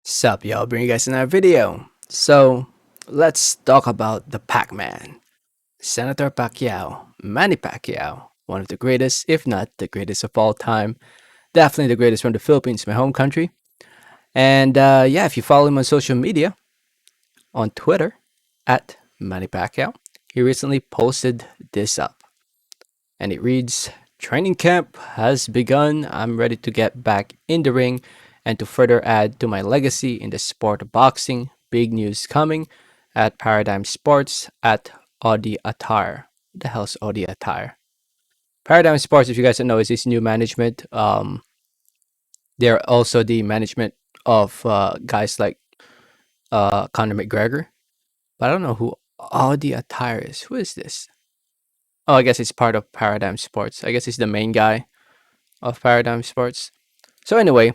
Sup, y'all? Bring you guys another video. So, let's talk about the Pac-Man, Senator Pacquiao, Manny Pacquiao, one of the greatest, if not the greatest of all time. Definitely the greatest from the Philippines, my home country. And yeah, if you follow him on social media, on Twitter, at Manny Pacquiao, he recently posted this up. And it reads, "Training camp has begun. I'm ready to get back in the ring and to further add to my legacy in the sport of boxing. Big news coming at Paradigm Sports at Audi Attire." The hell's Audi Attire? Paradigm Sports, if you guys don't know, is this new management. They're also the management of guys like Conor McGregor. But I don't know who Audi Attire is. Who is this? Oh, I guess it's part of Paradigm Sports. I guess he's the main guy of Paradigm Sports. So anyway,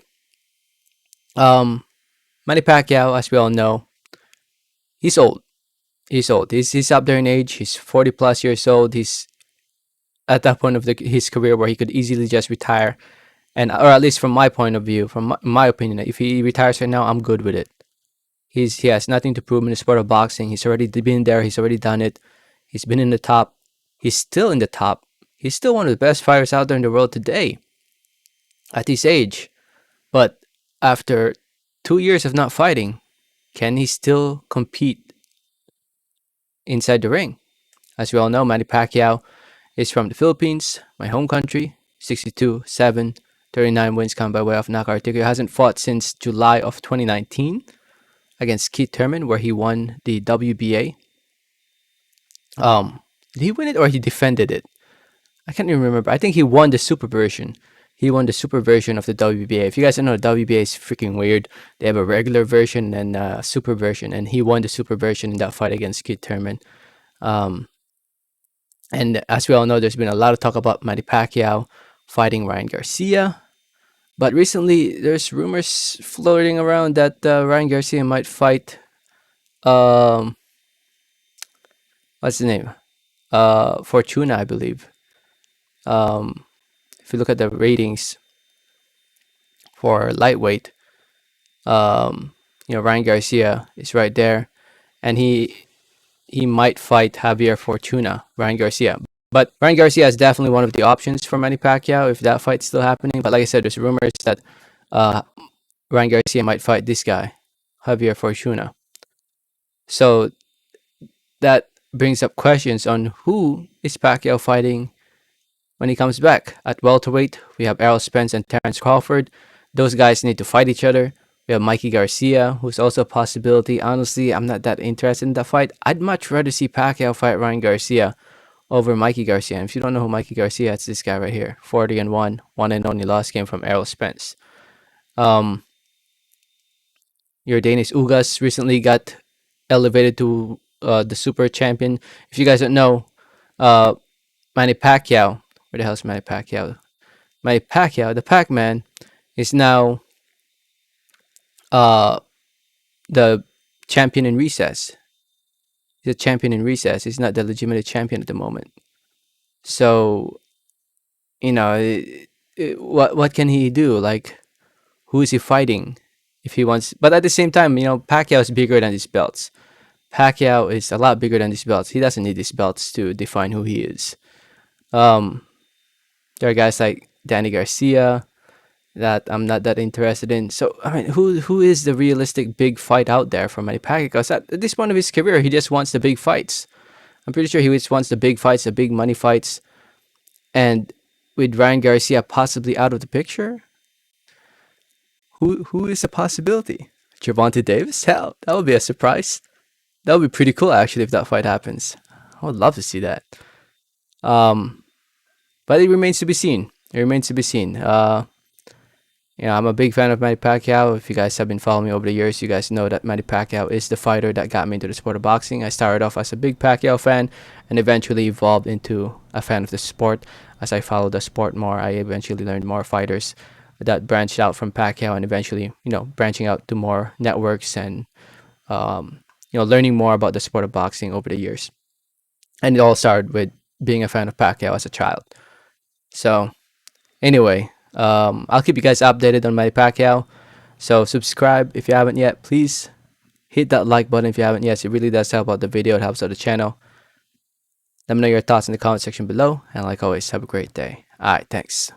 um, Manny Pacquiao, as we all know, he's old. He's old. He's up there in age. He's 40 plus years old. He's at that point of his career where he could easily just retire, and or at least from my point of view, from my opinion, if he retires right now, I'm good with it. He has nothing to prove in the sport of boxing. He's already been there. He's already done it. He's been in the top. He's still in the top. He's still one of the best fighters out there in the world today at his age. But after 2 years of not fighting, can he still compete inside the ring? As we all know, Manny Pacquiao is from the Philippines, my home country, 62-7, 39 wins come by way of knockout TKO. Hasn't fought since July of 2019 against Keith Thurman, where he won the WBA. Did he win it or he defended it? I can't even remember. I think he won the super version. He won the super version of the WBA. If you guys don't know, the WBA is freaking weird. They have a regular version and a super version, and he won the super version in that fight against Keith Thurman. Um, and as we all know, there's been a lot of talk about Manny Pacquiao fighting Ryan Garcia. But recently, there's rumors floating around that Ryan Garcia might fight. Um, what's the name? Fortuna, I believe. Um, if you look at the ratings for lightweight, Ryan Garcia is right there, and he might fight Javier Fortuna, Ryan Garcia. But Ryan Garcia is definitely one of the options for Manny Pacquiao if that fight's still happening. But like I said, there's rumors that uh, Ryan Garcia might fight this guy, Javier Fortuna. So that brings up questions on who is Pacquiao fighting when he comes back. At welterweight, we have Errol Spence and Terrence Crawford. Those guys need to fight each other. We have Mikey Garcia, who's also a possibility. Honestly, I'm not that interested in that fight. I'd much rather see Pacquiao fight Ryan Garcia over Mikey Garcia. And if you don't know who Mikey Garcia is, it's this guy right here. 40-1, one and only loss game from Errol Spence. Um, your Danish Ugas recently got elevated to the super champion. If you guys don't know, uh, Manny Pacquiao, where the hell is Manny Pacquiao? Manny Pacquiao, the Pac-Man, is now uh, the champion in recess. He's a champion in recess. He's not the legitimate champion at the moment. So, what can he do? Like, who is he fighting? If he wants, but at the same time, Pacquiao is bigger than these belts. Pacquiao is a lot bigger than these belts. He doesn't need these belts to define who he is. Um, there are guys like Danny Garcia that I'm not that interested in. So I mean, who is the realistic big fight out there for Manny Pacquiao? Because at this point of his career, he just wants the big fights. I'm pretty sure he just wants the big fights, the big money fights, and with Ryan Garcia possibly out of the picture, who is a possibility? Gervonta Davis? Hell, that would be a surprise. That would be pretty cool actually if that fight happens. I would love to see that. Um, but it remains to be seen. It remains to be seen. I'm a big fan of Manny Pacquiao. If you guys have been following me over the years, you guys know that Manny Pacquiao is the fighter that got me into the sport of boxing. I started off as a big Pacquiao fan and eventually evolved into a fan of the sport. As I followed the sport more, I eventually learned more fighters that branched out from Pacquiao and eventually, branching out to more networks and, learning more about the sport of boxing over the years. And it all started with being a fan of Pacquiao as a child. So, anyway, I'll keep you guys updated on Manny Pacquiao. So subscribe if you haven't yet. Please hit that like button if you haven't yet. It really does help out the video. It helps out the channel. Let me know your thoughts in the comment section below. And like always, have a great day. All right, thanks.